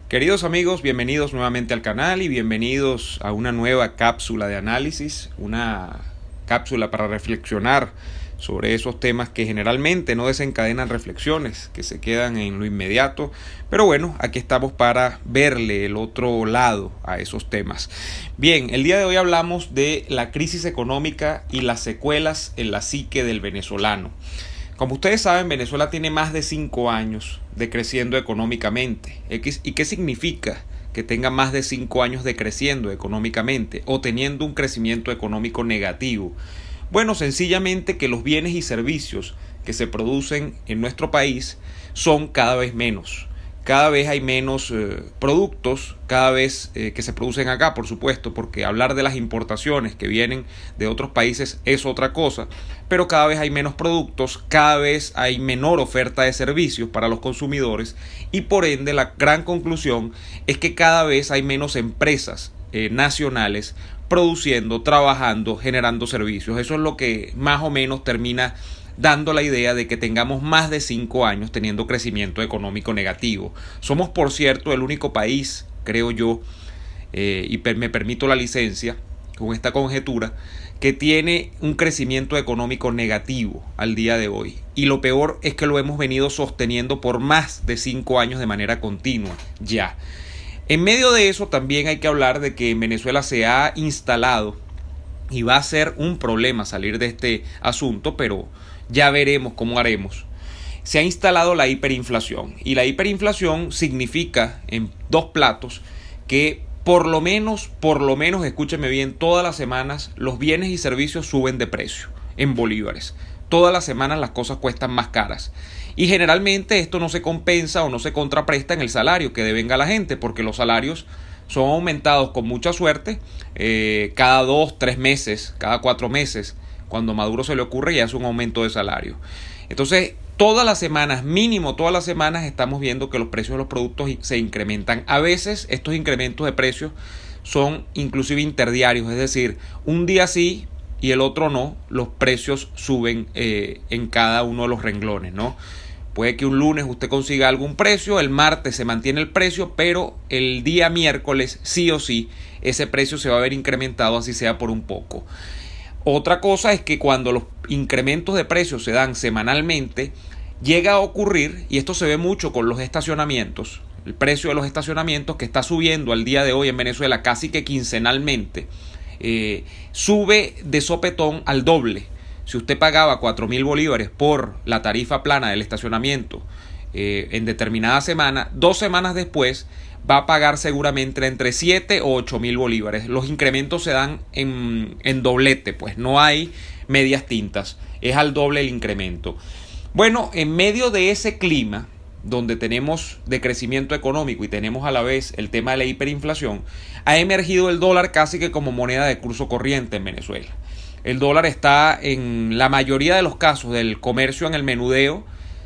Queridos amigos, bienvenidos nuevamente al canal y bienvenidos a una nueva cápsula de análisis, una cápsula para reflexionar sobre esos temas que generalmente no desencadenan reflexiones, que se quedan en lo inmediato, pero bueno, aquí estamos para verle el otro lado a esos temas. Bien, el día de hoy hablamos de la crisis económica y las secuelas en la psique del venezolano. Como ustedes saben, Venezuela tiene más de 5 años decreciendo económicamente. ¿Y qué significa que tenga más de 5 años decreciendo económicamente o teniendo un crecimiento económico negativo? Bueno, sencillamente que los bienes y servicios que se producen en nuestro país son cada vez menos. Cada vez hay menos productos, cada vez que se producen acá, por supuesto, porque hablar de las importaciones que vienen de otros países es otra cosa, pero cada vez hay menos productos, cada vez hay menor oferta de servicios para los consumidores y por ende la gran conclusión es que cada vez hay menos empresas nacionales produciendo, trabajando, generando servicios. Eso es lo que más o menos termina dando la idea de que tengamos más de 5 años teniendo crecimiento económico negativo. Somos, por cierto, el único país, creo yo, me permito la licencia con esta conjetura, que tiene un crecimiento económico negativo al día de hoy. Y lo peor es que lo hemos venido sosteniendo por más de 5 años de manera continua ya. En medio de eso también hay que hablar de que en Venezuela se ha instalado, y va a ser un problema salir de este asunto, pero ya veremos cómo haremos. Se ha instalado la hiperinflación y la hiperinflación significa en dos platos que por lo menos, escúcheme bien, todas las semanas los bienes y servicios suben de precio en bolívares. Todas las semanas las cosas cuestan más caras. Y generalmente esto no se compensa o no se contrapresta en el salario que devenga la gente, porque los salarios son aumentados con mucha suerte cada 2, 3 meses, cada 4 meses. Cuando a Maduro se le ocurre ya es un aumento de salario. Entonces, todas las semanas, mínimo todas las semanas, estamos viendo que los precios de los productos se incrementan. A veces estos incrementos de precios son inclusive interdiarios, es decir, un día sí y el otro no, los precios suben en cada uno de los renglones, ¿no? Puede que un lunes usted consiga algún precio, el martes se mantiene el precio, pero el día miércoles sí o sí ese precio se va a ver incrementado, así sea por un poco. Otra cosa es que cuando los incrementos de precios se dan semanalmente, llega a ocurrir, y esto se ve mucho con los estacionamientos, el precio de los estacionamientos que está subiendo al día de hoy en Venezuela casi que quincenalmente, sube de sopetón al doble. Si usted pagaba 4.000 bolívares por la tarifa plana del estacionamiento en determinada semana, 2 semanas después va a pagar seguramente entre 7 o 8.000 bolívares. Los incrementos se dan en doblete, pues no hay medias tintas, es al doble el incremento. Bueno, en medio de ese clima donde tenemos decrecimiento económico y tenemos a la vez el tema de la hiperinflación, ha emergido el dólar casi que como moneda de curso corriente en Venezuela. El dólar está en la mayoría de los casos del comercio en el menudeo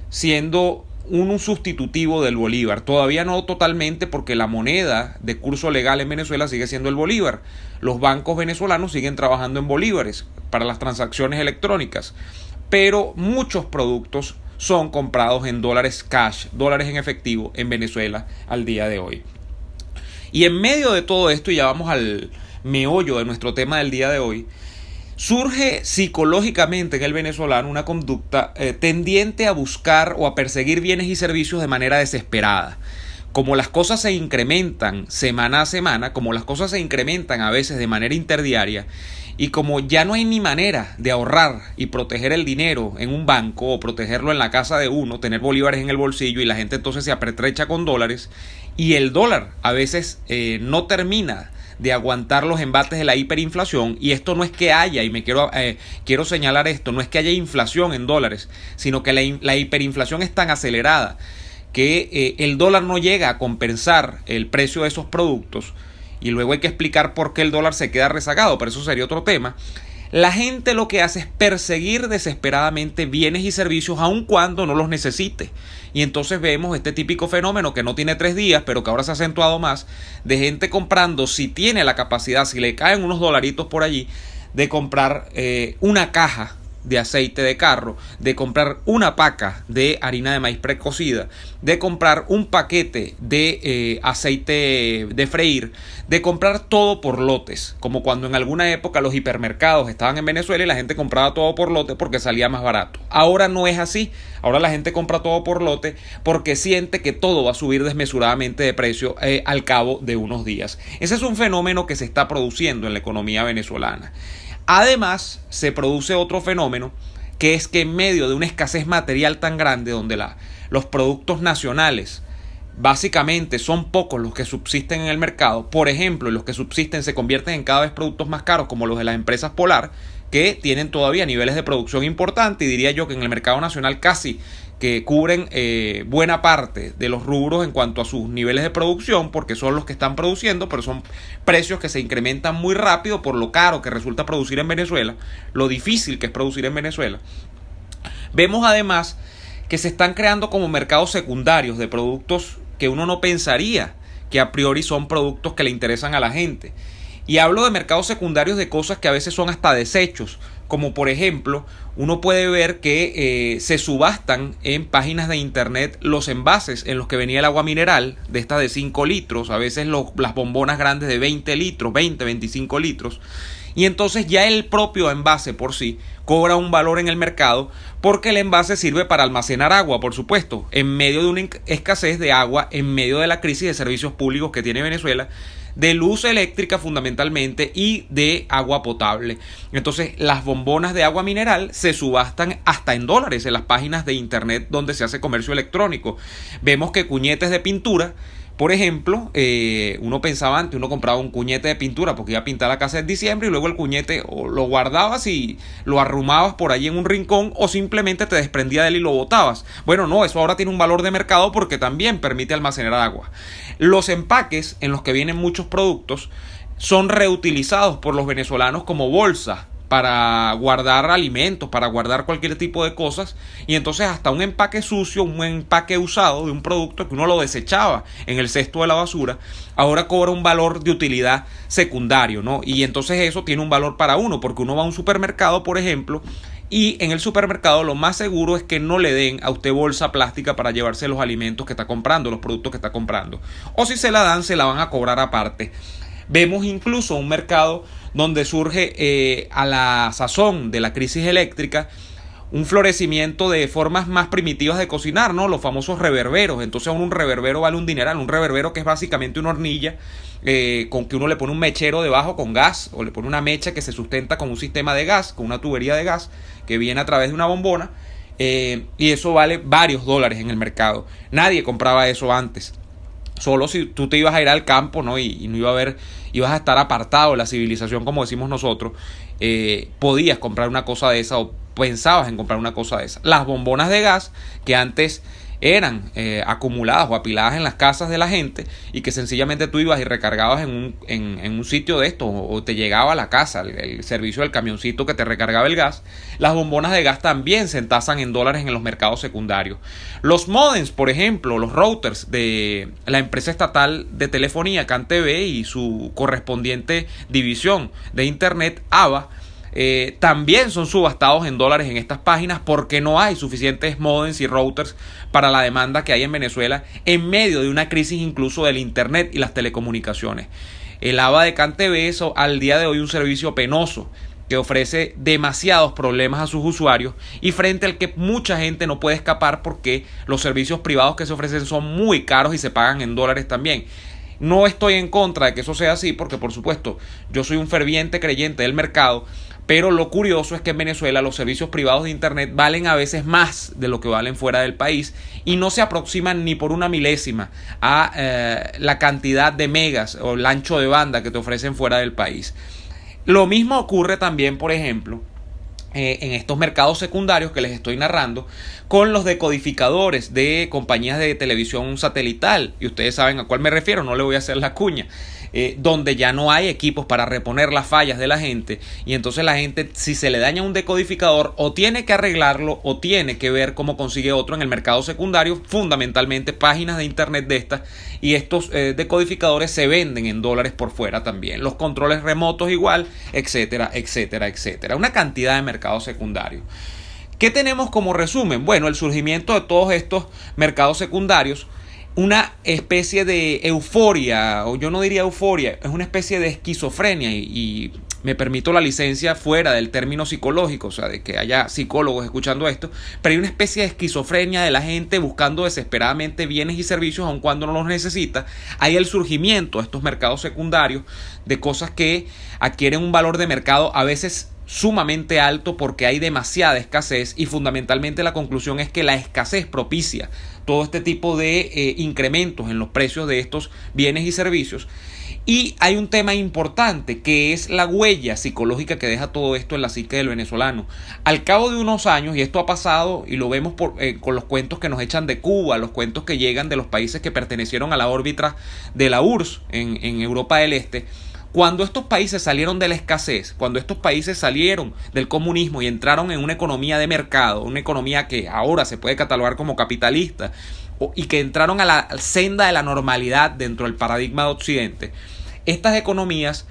siendo un sustitutivo del bolívar. Todavía no totalmente, porque la moneda de curso legal en Venezuela sigue siendo el bolívar. Los bancos venezolanos siguen trabajando en bolívares para las transacciones electrónicas, pero muchos productos son comprados en dólares cash, dólares en efectivo en Venezuela al día de hoy. Y en medio de todo esto, y ya vamos al meollo de nuestro tema del día de hoy, surge psicológicamente en el venezolano una conducta tendiente a buscar o a perseguir bienes y servicios de manera desesperada. Como las cosas se incrementan semana a semana, como las cosas se incrementan a veces de manera interdiaria, y como ya no hay ni manera de ahorrar y proteger el dinero en un banco o protegerlo en la casa de uno, tener bolívares en el bolsillo, y la gente entonces se apretrecha con dólares, y el dólar a veces no termina de aguantar los embates de la hiperinflación. Y esto no es que haya, y quiero señalar esto, no es que haya inflación en dólares, sino que la hiperinflación es tan acelerada que el dólar no llega a compensar el precio de esos productos, y luego hay que explicar por qué el dólar se queda rezagado, pero eso sería otro tema. La gente lo que hace es perseguir desesperadamente bienes y servicios aun cuando no los necesite. Y entonces vemos este típico fenómeno que no tiene 3 días, pero que ahora se ha acentuado más, de gente comprando, si tiene la capacidad, si le caen unos dolaritos por allí, de comprar una caja de aceite de carro, de comprar una paca de harina de maíz precocida, de comprar un paquete de aceite de freír, de comprar todo por lotes, como cuando en alguna época los hipermercados estaban en Venezuela y la gente compraba todo por lote porque salía más barato. Ahora no es así, ahora la gente compra todo por lote porque siente que todo va a subir desmesuradamente de precio al cabo de unos días. Ese es un fenómeno que se está produciendo en la economía venezolana. Además, se produce otro fenómeno, que es que en medio de una escasez material tan grande, donde los productos nacionales básicamente son pocos los que subsisten en el mercado, por ejemplo, los que subsisten se convierten en cada vez productos más caros, como los de las empresas Polar, que tienen todavía niveles de producción importantes, y diría yo que en el mercado nacional casi que cubren buena parte de los rubros en cuanto a sus niveles de producción, porque son los que están produciendo, pero son precios que se incrementan muy rápido por lo caro que resulta producir en Venezuela, lo difícil que es producir en Venezuela. Vemos además que se están creando como mercados secundarios de productos que uno no pensaría que a priori son productos que le interesan a la gente. Y hablo de mercados secundarios de cosas que a veces son hasta desechos, como por ejemplo, uno puede ver que se subastan en páginas de internet los envases en los que venía el agua mineral, de estas de 5 litros, a veces las bombonas grandes de 20 litros, 20, 25 litros, y entonces ya el propio envase por sí cobra un valor en el mercado, porque el envase sirve para almacenar agua, por supuesto, en medio de una escasez de agua, en medio de la crisis de servicios públicos que tiene Venezuela, de luz eléctrica fundamentalmente y de agua potable. Entonces las bombonas de agua mineral se subastan hasta en dólares en las páginas de internet donde se hace comercio electrónico. Vemos que cuñetes de pintura, por ejemplo, uno pensaba antes, uno compraba un cuñete de pintura porque iba a pintar la casa en diciembre, y luego el cuñete o lo guardabas y lo arrumabas por ahí en un rincón, o simplemente te desprendía de él y lo botabas. Bueno, no, eso ahora tiene un valor de mercado porque también permite almacenar agua. Los empaques en los que vienen muchos productos son reutilizados por los venezolanos como bolsas para guardar alimentos, para guardar cualquier tipo de cosas, y entonces hasta un empaque sucio, un empaque usado de un producto que uno lo desechaba en el cesto de la basura, ahora cobra un valor de utilidad secundario, ¿no? Y entonces eso tiene un valor para uno, porque uno va a un supermercado, por ejemplo, y en el supermercado lo más seguro es que no le den a usted bolsa plástica para llevarse los alimentos que está comprando, los productos que está comprando, o si se la dan, se la van a cobrar aparte. Vemos incluso un mercado donde surge a la sazón de la crisis eléctrica un florecimiento de formas más primitivas de cocinar, ¿no? Los famosos reverberos. Entonces un reverbero vale un dineral. Un reverbero que es básicamente una hornilla con que uno le pone un mechero debajo con gas, o le pone una mecha que se sustenta con un sistema de gas, con una tubería de gas que viene a través de una bombona, y eso vale varios dólares en el mercado. Nadie compraba eso antes. Solo si tú te ibas a ir al campo, ¿no? Y no iba a haber, ibas a estar apartado de la civilización, como decimos nosotros, podías comprar una cosa de esa, o pensabas en comprar una cosa de esa. Las bombonas de gas, que antes eran acumuladas o apiladas en las casas de la gente, y que sencillamente tú ibas y recargabas en un sitio de esto, o te llegaba a la casa el servicio del camioncito que te recargaba el gas. Las bombonas de gas también se tasan en dólares en los mercados secundarios. Los modems, por ejemplo, los routers de la empresa estatal de telefonía CanTV y su correspondiente división de internet, ABA, también son subastados en dólares en estas páginas, porque no hay suficientes modems y routers para la demanda que hay en Venezuela, en medio de una crisis incluso del internet y las telecomunicaciones. El ABA de CanTV es al día de hoy un servicio penoso que ofrece demasiados problemas a sus usuarios, y frente al que mucha gente no puede escapar porque los servicios privados que se ofrecen son muy caros y se pagan en dólares también. No estoy en contra de que eso sea así, porque por supuesto yo soy un ferviente creyente del mercado, pero lo curioso es que en Venezuela los servicios privados de internet valen a veces más de lo que valen fuera del país, y no se aproximan ni por una milésima a la cantidad de megas o el ancho de banda que te ofrecen fuera del país. Lo mismo ocurre también, por ejemplo, en estos mercados secundarios que les estoy narrando, con los decodificadores de compañías de televisión satelital, y ustedes saben a cuál me refiero, no le voy a hacer la cuña, donde ya no hay equipos para reponer las fallas de la gente, y entonces la gente, si se le daña un decodificador, o tiene que arreglarlo o tiene que ver cómo consigue otro en el mercado secundario, fundamentalmente páginas de internet de estas, y estos decodificadores se venden en dólares por fuera también, los controles remotos igual, etcétera, etcétera, etcétera. Una cantidad de mercados mercados secundarios. ¿Qué tenemos como resumen? Bueno, el surgimiento de todos estos mercados secundarios, una especie de euforia, o yo no diría euforia, es una especie de esquizofrenia y me permito la licencia fuera del término psicológico, o sea, de que haya psicólogos escuchando esto, pero hay una especie de esquizofrenia de la gente buscando desesperadamente bienes y servicios aun cuando no los necesita. Hay el surgimiento de estos mercados secundarios de cosas que adquieren un valor de mercado a veces sumamente alto porque hay demasiada escasez, y fundamentalmente la conclusión es que la escasez propicia todo este tipo de incrementos en los precios de estos bienes y servicios. Y hay un tema importante que es la huella psicológica que deja todo esto en la psique del venezolano. Al cabo de unos años, y esto ha pasado y lo vemos con los cuentos que nos echan de Cuba, los cuentos que llegan de los países que pertenecieron a la órbita de la URSS en Europa del Este. Cuando estos países salieron de la escasez, cuando estos países salieron del comunismo y entraron en una economía de mercado, una economía que ahora se puede catalogar como capitalista, y que entraron a la senda de la normalidad dentro del paradigma de Occidente, estas economías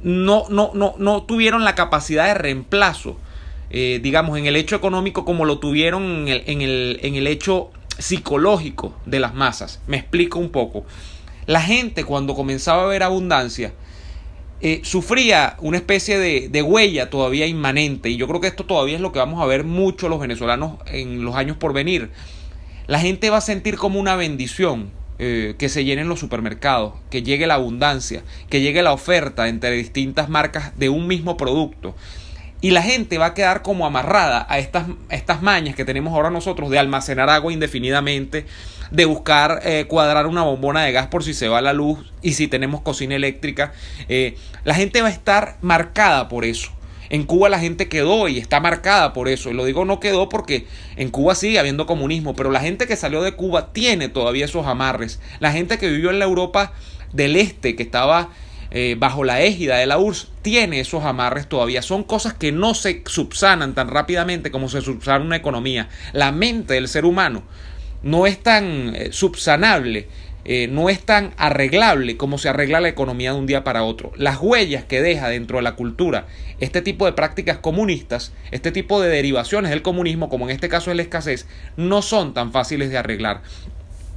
no tuvieron la capacidad de reemplazo, digamos, en el hecho económico como lo tuvieron en el hecho psicológico de las masas. Me explico un poco. La gente, cuando comenzaba a ver abundancia, sufría una especie de huella todavía inmanente, y yo creo que esto todavía es lo que vamos a ver mucho los venezolanos en los años por venir. La gente va a sentir como una bendición que se llenen los supermercados, que llegue la abundancia, que llegue la oferta entre distintas marcas de un mismo producto. Y la gente va a quedar como amarrada a estas mañas que tenemos ahora nosotros de almacenar agua indefinidamente, de buscar cuadrar una bombona de gas por si se va la luz y si tenemos cocina eléctrica. La gente va a estar marcada por eso. En Cuba la gente quedó y está marcada por eso. Y lo digo no quedó porque en Cuba sigue habiendo comunismo, pero la gente que salió de Cuba tiene todavía esos amarres. La gente que vivió en la Europa del Este, que estaba bajo la égida de la URSS, tiene esos amarres todavía. Son cosas que no se subsanan tan rápidamente como se subsana una economía. La mente del ser humano no es tan subsanable, no es tan arreglable como se arregla la economía de un día para otro. Las huellas que deja dentro de la cultura este tipo de prácticas comunistas, este tipo de derivaciones del comunismo, como en este caso es la escasez, no son tan fáciles de arreglar.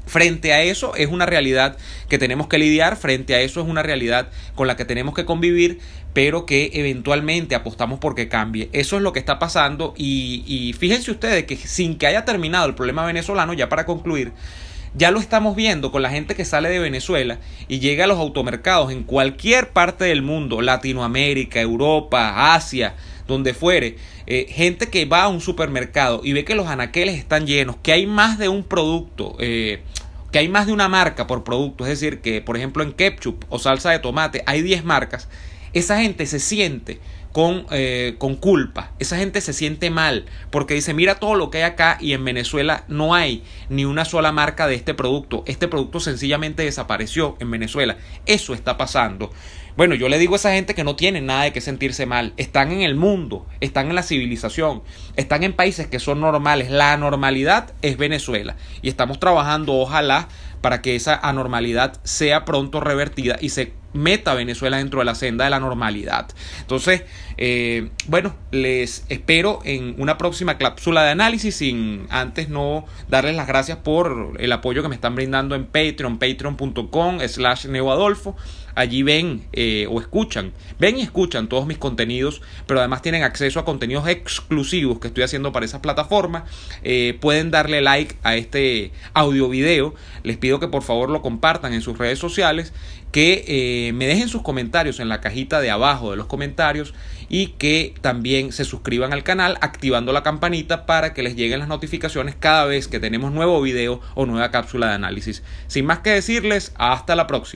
Frente a eso es una realidad que tenemos que lidiar, frente a eso es una realidad con la que tenemos que convivir, pero que eventualmente apostamos porque cambie. Eso es lo que está pasando, y fíjense ustedes que sin que haya terminado el problema venezolano, ya para concluir, ya lo estamos viendo con la gente que sale de Venezuela y llega a los automercados en cualquier parte del mundo, Latinoamérica, Europa, Asia, donde fuere, gente que va a un supermercado y ve que los anaqueles están llenos, que hay más de un producto, que hay más de una marca por producto, es decir, que por ejemplo en ketchup o salsa de tomate hay 10 marcas. Esa gente se siente con culpa, esa gente se siente mal porque dice, mira todo lo que hay acá y en Venezuela no hay ni una sola marca de este producto sencillamente desapareció en Venezuela. Eso está pasando. Bueno, yo le digo a esa gente que no tienen nada de qué sentirse mal. Están en el mundo, están en la civilización, están en países que son normales. La anormalidad es Venezuela y estamos trabajando, ojalá, para que esa anormalidad sea pronto revertida y se meta a Venezuela dentro de la senda de la normalidad. Entonces, bueno, les espero en una próxima cápsula de análisis, sin antes no darles las gracias por el apoyo que me están brindando en Patreon, patreon.com/neoadolfo. Allí ven y escuchan todos mis contenidos, pero además tienen acceso a contenidos exclusivos que estoy haciendo para esa plataforma. Pueden darle like a este audio video. Les pido que por favor lo compartan en sus redes sociales, que me dejen sus comentarios en la cajita de abajo de los comentarios y que también se suscriban al canal activando la campanita para que les lleguen las notificaciones cada vez que tenemos nuevo video o nueva cápsula de análisis. Sin más que decirles, hasta la próxima.